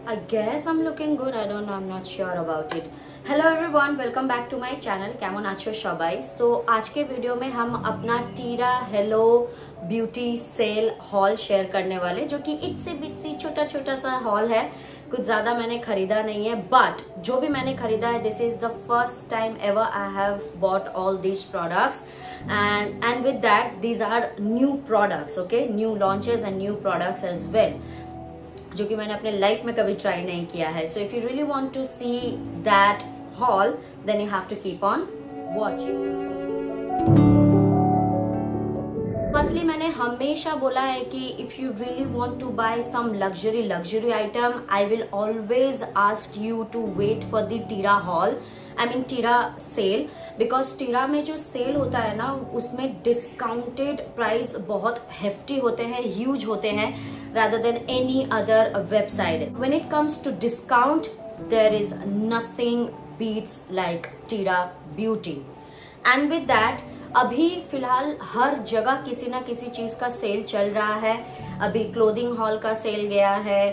I guess I'm looking good. I don't know. I'm not sure about it. Hello everyone, welcome back to my channel. কেমন আছো সবাই? So आज के video में हम अपना Tira hello beauty sale haul share करने वाले, जो कि इट्स बिट्सी छोटा छोटा सा हॉल है. कुछ ज्यादा मैंने खरीदा नहीं है, बट जो भी मैंने खरीदा है, this is the first time ever I have bought all these products. And with that, these are new products, okay, new launches and new products as well, जो कि मैंने अपने लाइफ में कभी ट्राई नहीं किया है. So if you really want to see that haul, then you have to keep on watching. Firstly मैंने हमेशा बोला है कि if you really want to buy some luxury item, I will always ask you to wait for the Tira haul, I mean Tira sale. Because Tira में जो cell होता है ना, उसमें डिस्काउंटेड प्राइस बहुत हेफ्टी होते हैं, ह्यूज होते हैं, rather than any other website. When it comes to discount, there is nothing beats like Tira Beauty. And with that, अभी फिलहाल हर जगह किसी ना किसी चीज का सेल चल रहा है. अभी क्लोथिंग हॉल का सेल गया है,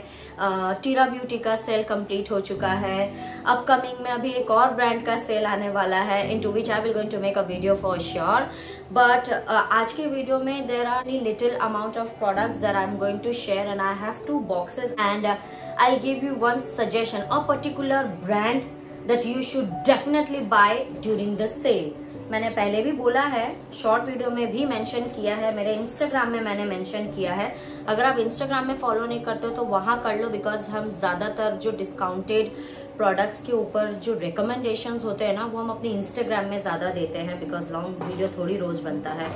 टीरा ब्यूटी का सेल कंप्लीट हो चुका है. अपकमिंग में अभी एक और ब्रांड का सेल आने वाला है, into which I will going to make a video for sure. But आज के वीडियो में there are little amount of products that I am going to share, and I have 2 boxes, and I'll give you one suggestion, a particular brand that you should definitely buy during the sale. मैंने पहले भी बोला है, short video में भी mention किया है, मेरे इंस्टाग्राम में मैंने मेंशन किया है. अगर आप इंस्टाग्राम में फॉलो नहीं करते हो तो वहां कर लो, बिकॉज हम ज्यादातर जो डिस्काउंटेड प्रोडक्ट्स के ऊपर जो रिकमेंडेशंस होते हैं ना, वो हम अपनी इंस्टाग्राम में ज्यादा देते हैं, बिकॉज लॉन्ग वीडियो थोड़ी रोज बनता है.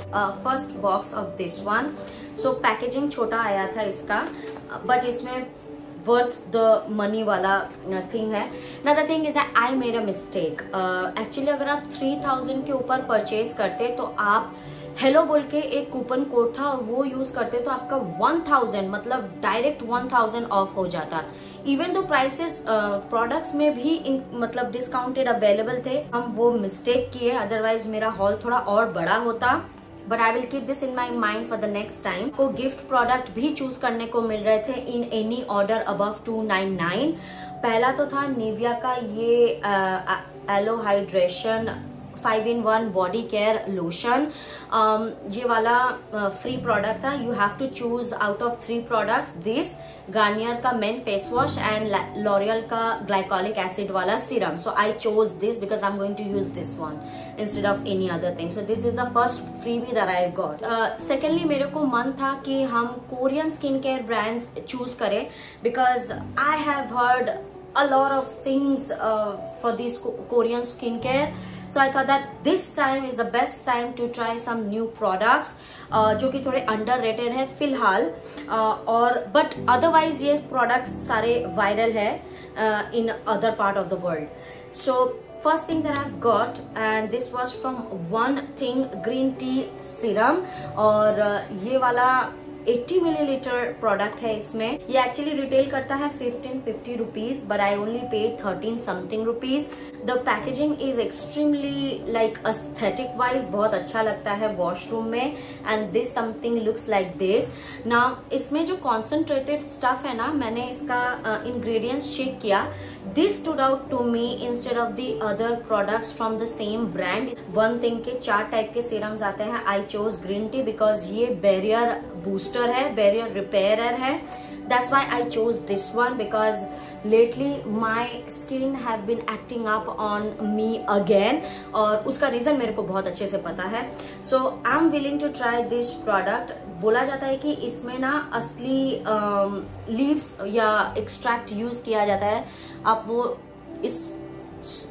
First box of this one. So packaging छोटा आया था इसका, बट इसमें वर्थ द मनी वाला थिंग है. ना the thing is I made a mistake. Actually अगर आप 3000 के ऊपर परचेज करते तो आप हेलो बोल के एक कूपन कोड था और वो यूज करते तो आपका 1000 मतलब डायरेक्ट 1000 ऑफ हो जाता. इवन दो प्राइसेस प्रोडक्ट्स में भी मतलब डिस्काउंटेड अवेलेबल थे. हम वो मिस्टेक किए, अदरवाइज मेरा हॉल थोड़ा और बड़ा होता. But I will keep this in my mind for the next time. को गिफ्ट प्रोडक्ट भी चूज करने को मिल रहे थे इन एनी ऑर्डर अबव 299. पहला तो था निविया का ये aloe hydration 5-in-1 body care lotion. ये वाला फ्री प्रोडक्ट था. You have to choose out of 3 products, this, Garnier का men face wash and L'Oreal का ग्लाइकोलिक एसिड वाला serum. So I chose this because I am going to use this one instead of any other thing. So this is the first freebie that I got. Secondly मेरे को मन था कि हम Korean skin care brands choose करें, because I have heard a lot of things for these Korean skincare. So I thought that this time is the best time to try some new products जो कि थोड़े underrated है फिलहाल. और but otherwise ये products सारे viral है in other part of the world. So first thing that I've got, and this was from One Thing green tea serum. और ये वाला 80 मिलीलीटर प्रोडक्ट है. इसमें ये एक्चुअली रिटेल करता है 1550 rupees, but I only pay 13 something rupees. The packaging is extremely like aesthetic wise बहुत अच्छा लगता है वॉशरूम में. And this something looks like this. ना इसमें जो कॉन्सेंट्रेटेड स्टफ है ना, मैंने इसका इंग्रेडिएंट्स चेक किया. This stood out to me instead of the other products from the same brand. One thing के 4 टाइप के सीरम्स आते हैं. I chose green tea because ये बैरियर बूस्टर है, बैरियर रिपेयरर है. That's why I chose this one, because lately my skin have been acting up on me again, और उसका reason मेरे को बहुत अच्छे से पता है. So I'm willing to try this product. बोला जाता है कि इसमें ना असली लीव्स या एक्सट्रैक्ट यूज किया जाता है. आप वो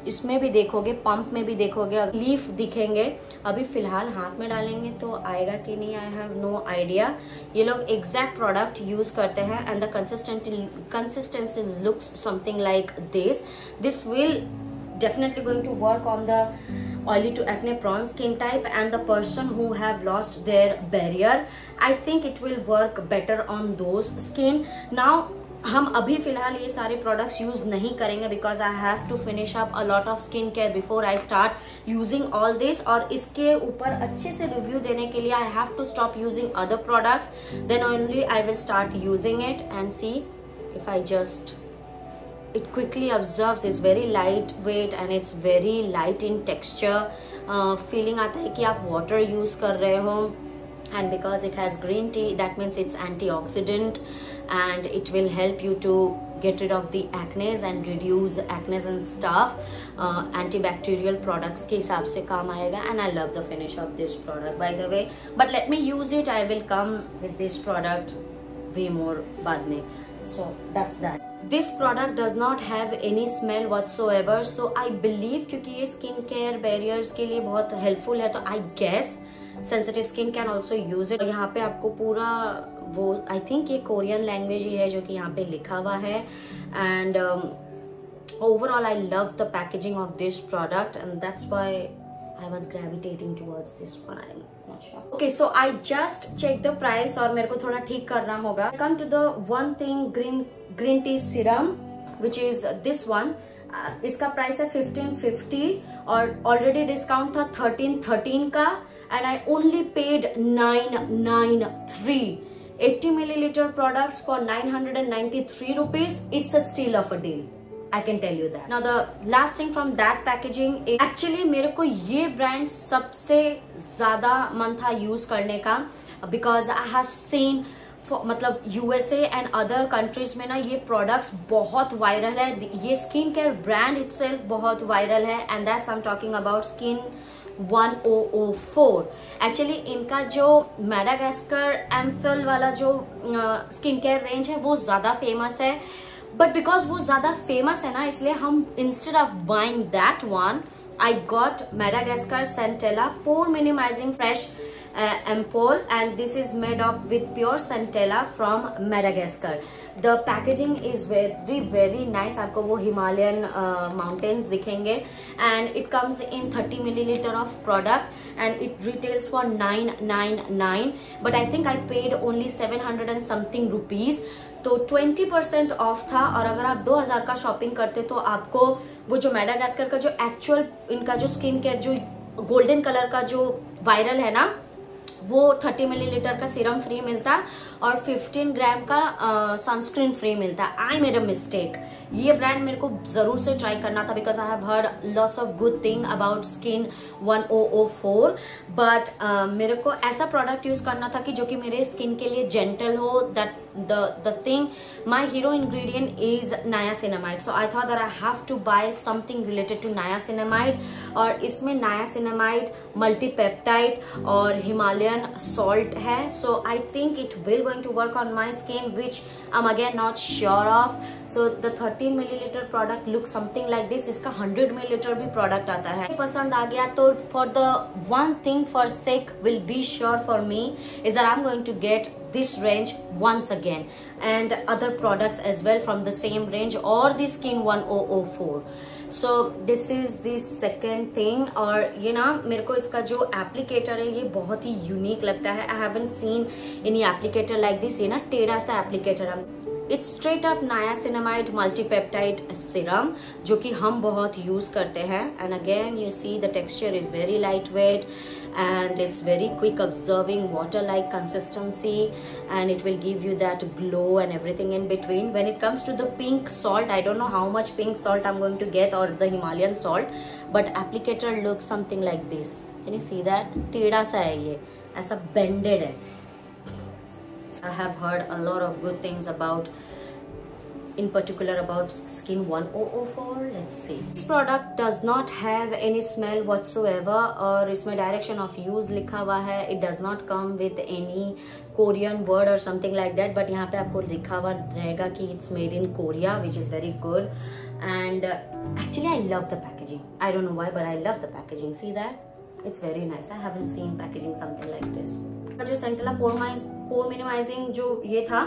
इसमें भी देखोगे, पंप में भी देखोगे, लीफ दिखेंगे. अभी फिलहाल हाथ में डालेंगे तो आएगा कि नहीं, आई हैव नो आइडिया. ये लोग एग्जैक्ट प्रोडक्ट यूज करते हैं, and the consistency looks something like this. This will definitely going to work on the oily to acne prone skin type and the person who have lost their barrier. I think it will work better on those skin. Now हम अभी फिलहाल ये सारे products use नहीं करेंगे, because I have to finish up a lot of skin care before I start using all this. और इसके ऊपर अच्छे से रिव्यू देने के लिए I have to stop using other products, then only I will start using it and see if I just it quickly absorbs, is very lightweight and it's very light in texture. Feeling आता है कि आप water use कर रहे हो, and because it has green tea, that means it's antioxidant and it will help you to get rid of the acne and reduce acne and stuff. Antibacterial products के हिसाब से काम आएगा, and I love the finish of this product by the way. But let me use it. I will come with this product way more बाद में. So that's that. This product does not have any smell whatsoever. So I believe क्योंकि ये skin care barriers के लिए बहुत helpful है, तो I guess sensitive skin can also use it. यहाँ पे आपको पूरा वो I think ये कोरियन लैंग्वेज ही है जो कि यहाँ पे लिखा हुआ है. And overall I love the packaging of this product, and that's why I was gravitating towards this one. I'm not sure. Okay, so I just checked the price और मेरे को थोड़ा ठीक करना होगा. Come to the one thing, green tea serum, which is this one. इसका price है 1550 और ऑलरेडी डिस्काउंट था 1313 का, and I only paid 993. 80 milliliter products for 993 rupees. It's a steal of a deal. I can tell you that. Now the last thing from that packaging is actually मेरे को ये brand सबसे ज़्यादा मन था use करने का, because I have seen मतलब USA and other countries में ना ये products बहुत viral है. ये skin care brand itself बहुत viral है, and that's I'm talking about Skin 1004. Actually इनका जो मेडागास्कर एम्फिल वाला जो स्किन केयर रेंज है वो ज्यादा फेमस है, बट बिकॉज वो ज्यादा फेमस है ना, इसलिए हम instead of buying that one I got Madagascar centella pore minimizing fresh ampoule, and this is made up with pure centella from Madagascar. The packaging is very very nice. आपको वो Himalayan mountains दिखेंगे, and it comes in 30 milliliter of product and it retails for 999, but I think I paid only 700 and something rupees. तो 20% of था, और अगर आप 2000 का shopping करते तो आपको वो जो मेडागास्कर का जो एक्चुअल इनका जो स्किन केयर जो गोल्डन कलर का जो वायरल है ना, वो 30 मिलीलीटर का सीरम फ्री मिलता और 15 ग्राम का सनस्क्रीन फ्री मिलता. I made a mistake. ये ब्रांड मेरे को जरूर से ट्राई करना था, because I have heard lots of good thing about skin 1004, but मेरे को ऐसा प्रोडक्ट यूज करना था कि जो कि मेरे स्किन के लिए जेंटल हो. That the thing, my hero ingredient is niacinamide, so I thought that I have to buy something related to niacinamide, और इसमें niacinamide, multipeptide और Himalayan salt है. So I think it will going to work on my skin, which I'm again not sure of. So the 13 milliliter product looks something like this. इसका 100 milliliter भी product आता है. पसंद आ गया तो for the one thing for sake will be sure for me is that I'm going to get this range once again, and other products as well from the same range or the Skin 1004. So this is the second thing. और ये ना मेरे को इसका जो applicator है ये बहुत ही यूनिक लगता है. I haven't seen any applicator like this. ये ना टेढ़ा सा एप्लीकेटर है. It's straight up niacinamide multipeptide serum, जो कि हम बहुत यूज करते हैं. And again you see the texture is very lightweight and it's very quick absorbing, water like consistency, and it will give you that glow and everything in between. When it comes to the pink salt, I don't know how much pink salt I'm going to get, or the Himalayan salt, but applicator looks something like this. Can you see that? टेढ़ा सा है ये, ऐसा bended है. I have heard a lot of good things about, in particular about Skin 1004. Let's see. This product does not have any smell whatsoever, और इसमें direction of use लिखा हुआ है. It does not come with any Korean word or something like that, but यहाँ पे आपको लिखा हुआ रहेगा कि it's made in Korea, which is very good. And actually I love the packaging. I don't know why, but I love the packaging. See that? It's very nice. I haven't seen packaging something like this. जो Centella pore minimising जो ये था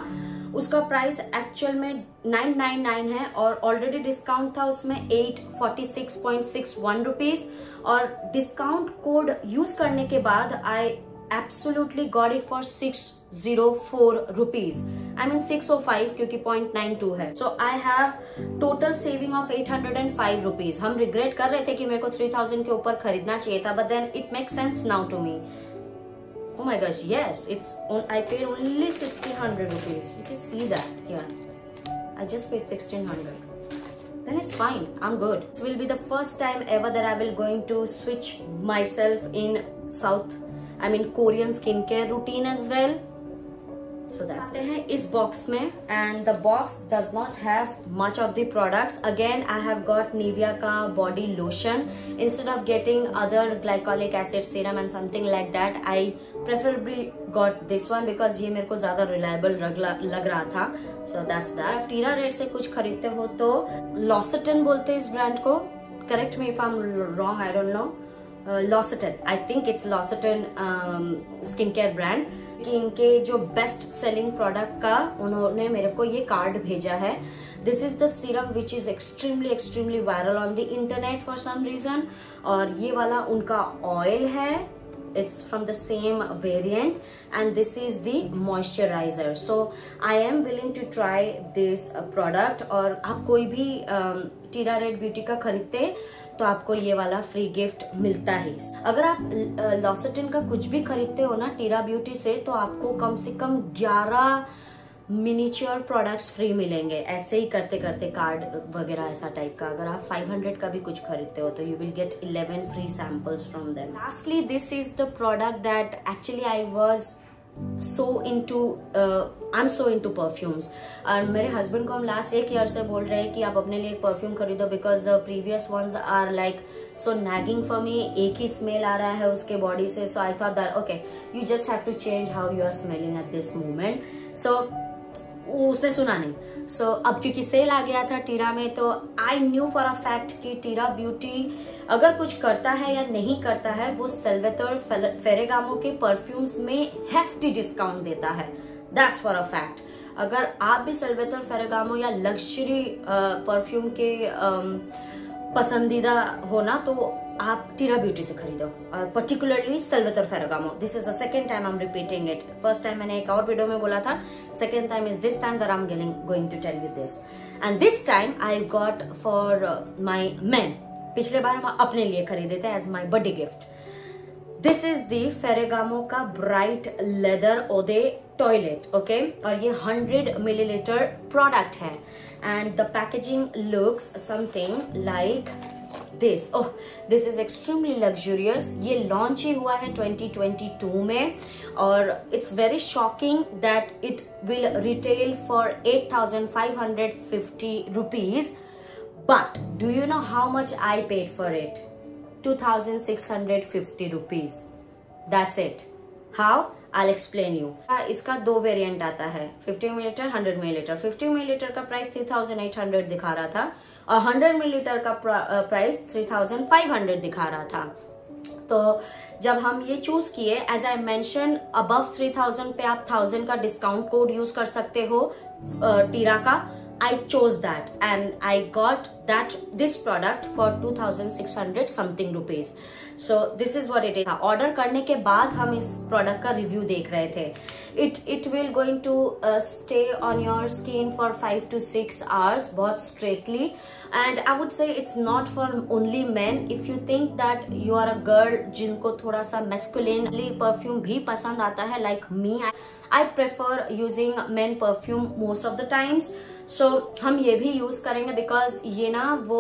उसका price actual में 999 है, और already discount था उसमें 846.61 रुपीज, और डिस्काउंट कोड यूज करने के बाद I absolutely got it for 604 rupees. I mean 605 क्योंकि 0.92 है. So I have total saving of 805 rupees. हम रिग्रेट कर रहे थे कि मेरे को 3000 के ऊपर खरीदना चाहिए था, but then it makes sense now to me. Oh my gosh, yes, I paid only 1600 rupees. You can see that here. I just paid 1600. then it's fine, I'm good. This will be the first time ever that I will going to switch myself in Korean skincare routine as well. So that's it. इस box में, and the box does not have much of the products. Again, I have got Nivea का body lotion instead of getting other glycolic acid serum and something like that. I preferably got this one because ये मेरे को ज़्यादा reliable लग रहा था. So that's that. टीरा red से कुछ खरीदते हो तो L'Occitane बोलते हैं इस ब्रांड को. Correct me if I'm wrong, I don't know. L'Occitane, I think it's L'Occitane skincare brand. कि इनके जो बेस्ट सेलिंग प्रोडक्ट का उन्होंने मेरे को ये कार्ड भेजा है. This is the serum which is extremely viral on the internet for some reason. और ये वाला उनका ऑयल है. It's from the same variant, and this is the moisturizer. So I am willing to try this product. और आप कोई भी टीरा red beauty का खरीदते तो आपको ये वाला फ्री गिफ्ट मिलता है. अगर आप L'Occitane का कुछ भी खरीदते हो ना टीरा ब्यूटी से, तो आपको कम से कम 11 मिनिएचर प्रोडक्ट्स फ्री मिलेंगे. ऐसे ही करते करते कार्ड वगैरह ऐसा टाइप का. अगर आप 500 का भी कुछ खरीदते हो तो you will get 11 free samples from them. Lastly this is the product that actually I was I'm so into perfumes. और मेरे हस्बैंड को हम लास्ट 1 ईयर से बोल रहे हैं कि आप अपने लिए एक परफ्यूम खरीदो because the previous ones are like so nagging for me. एक ही स्मेल आ रहा है उसके बॉडी से. So I thought that okay you just have to change how you are smelling at this moment. So उसने सुना नहीं. सो अब क्योंकि सेल आ गया था टीरा में, तो I knew for a fact कि टीरा ब्यूटी अगर कुछ करता है या नहीं करता है, वो सेल्वेटर फेरेगामो के परफ्यूम्स में हेफ्टी डिस्काउंट देता है. That's for a fact. अगर आप भी सेल्वेटर फेरेगामो या लग्जरी परफ्यूम के पसंदीदा हो ना, तो आप टीरा ब्यूटी से खरीदो, particularly Salvatore Ferragamo. This is the second time I am repeating it. First time मैंने एक और वीडियो में बोला था. Second time is this time that I am going to tell you this. And this time I got for my men. पिछले बार हम अपने लिए खरीदे थे as my birthday gift. This is the Ferragamo का bright leather eau de toilette. Okay, और ये 100 मिलीलीटर प्रोडक्ट है. And the packaging looks something like this. Oh, this is extremely luxurious. ये लॉन्च ही हुआ है 2022 में. और it's very shocking that it will retail for 8,550 rupees. But do you know how much I paid for it? 2,650 rupees. That's it. How? I'll explain you. इसका 2 variant आता है, 50 millilitre 100 millilitre. 50 millilitre का price 3,800 दिखा रहा था और 100 millilitre का price 3,500 दिखा रहा था. तो जब हम ये चूज किए, एज आई मेंशन, अबव 3,000 पे आप 1,000 का डिस्काउंट कोड यूज कर सकते हो टीरा का. I chose that and I got this product for 2,600 something rupees. So this is what it is. Order करने के बाद हम इस प्रोडक्ट का रिव्यू देख रहे थे. It will going to stay on your skin for 5 to 6 hours बहुत straightly. And I would say it's not for only men. If you think that you are a girl जिनको थोड़ा सा masculinely perfume भी पसंद आता है, like me, I prefer using men perfume most of the times. So हम ये भी यूज करेंगे बिकॉज ये ना वो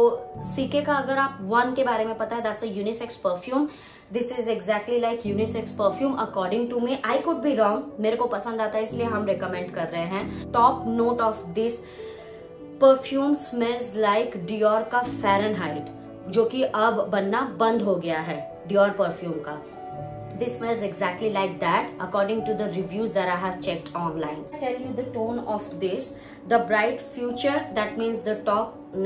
सीके का, अगर आप वन के बारे में पता है, that's a unisex perfume. This is exactly like unisex perfume according to me. I could be wrong. मेरे को पसंद आता है इसलिए हम रिकमेंड कर रहे हैं. Top note of this perfume smells like Dior का फ़ारेनहाइट, जो कि अब बनना बंद हो गया है डियोर परफ्यूम का. This smells exactly like that according to the reviews that I have checked online. I'll tell you the tone of this. The bright future, that means the top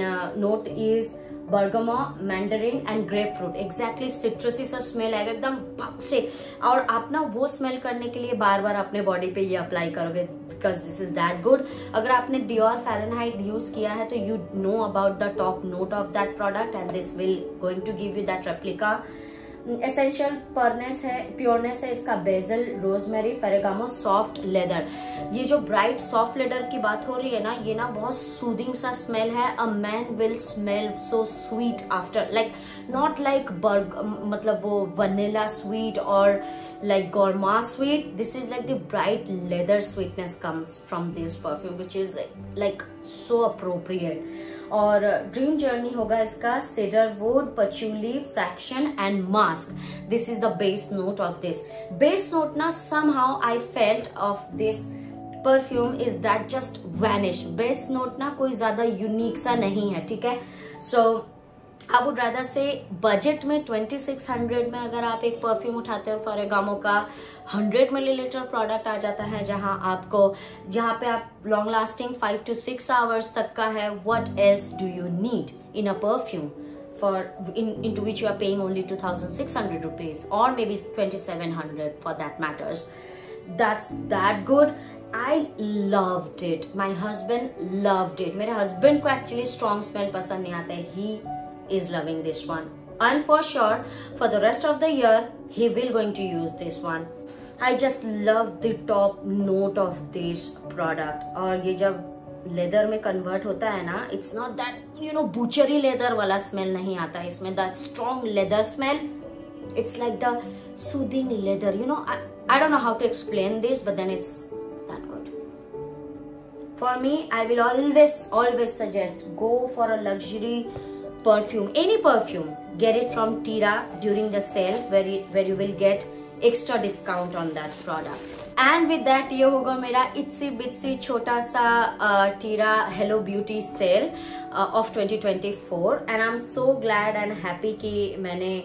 note is bergamot, mandarin and grapefruit. Exactly citrusy सा smell आएगा एकदम भक से. और आप ना वो smell करने के लिए बार बार अपने बॉडी पे ये अप्लाई करोगे because this is that good. अगर आपने Dior Fahrenheit यूज किया है तो you know about the top note of that product and this will going to give you that replica. Essential pureness है इसका. Basil, rosemary, Ferragamo, soft leather. ये जो bright soft leather की बात हो रही है ना, ये ना बहुत सूदिंग सा स्मेल है. A man will smell so sweet after, like not like मतलब वो वनीला स्वीट और like gourmand sweet. This is like the bright leather sweetness comes from this perfume which is like so appropriate. और dream journey होगा इसका cedarwood, patchouli, fraction and musk. This is the base note of this. Base note na somehow I felt of this perfume is that just vanish. Base note ना कोई ज्यादा unique सा नहीं है, ठीक है. So I would rather say budget में 2600 में अगर आप एक परफ्यूम उठाते हो फेरागामो का 100 मिलीलीटर प्रोडक्ट आ जाता है, जहाँ पे आप लॉन्ग लास्टिंग 5 to 6 आवर्स तक का है. What else do you need in a perfume into which you are paying only 2600 rupees or maybe 2700 for that matters. That's that good. I loved it. My husband loved it. मेरे husband को actually strong smell पसंद नहीं आता है. He is loving this one, and for sure for the rest of the year he will going to use this one. I just love the top note of this product. और ये जब leather में convert होता है ना, it's not that butchery leather वाला smell नहीं आता है इसमें. that strong leather smell, it's like the soothing leather. I don't know how to explain this, but then it's that good. For me, I will always suggest go for a luxury perfume, any perfume, get it from Tira during the sale where you will get extra discount on that product. And with that ये होगा मेरा इत्सी बित्सी छोटा सा Tira Hello Beauty sale of 2024, and I'm so glad and happy कि मैंने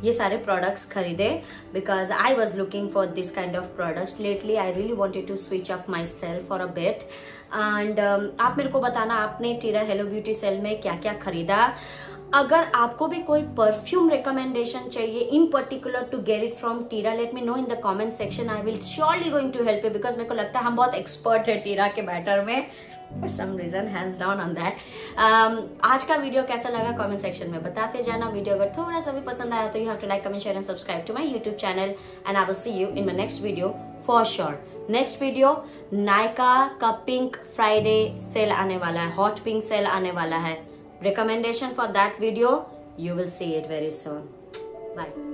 ये सारे products खरीदे because I was looking for this kind of products lately. I really wanted to switch up myself for a bit. And आप मेरे को बताना आपने Tira Hello Beauty sale में क्या क्या खरीदा. अगर आपको भी कोई परफ्यूम रिकमेंडेशन चाहिए in particular to get it from Tira, let me know in the comment section. I will surely going to help you because मेरे को लगता है हम बहुत एक्सपर्ट है टीरा के बैटर में. For some reason hands down on that. आज का वीडियो कैसा लगा कमेंट सेक्शन में बताते जाना. वीडियो अगर थोड़ा सा भी पसंद आया तो you have to like, comment, share and subscribe to my YouTube channel, and I will see you in my next video for sure. Next video Nykaa का पिंक फ्राइडे सेल आने वाला है, हॉट पिंक सेल आने वाला है. Recommendation for that video, you will see it very soon. Bye.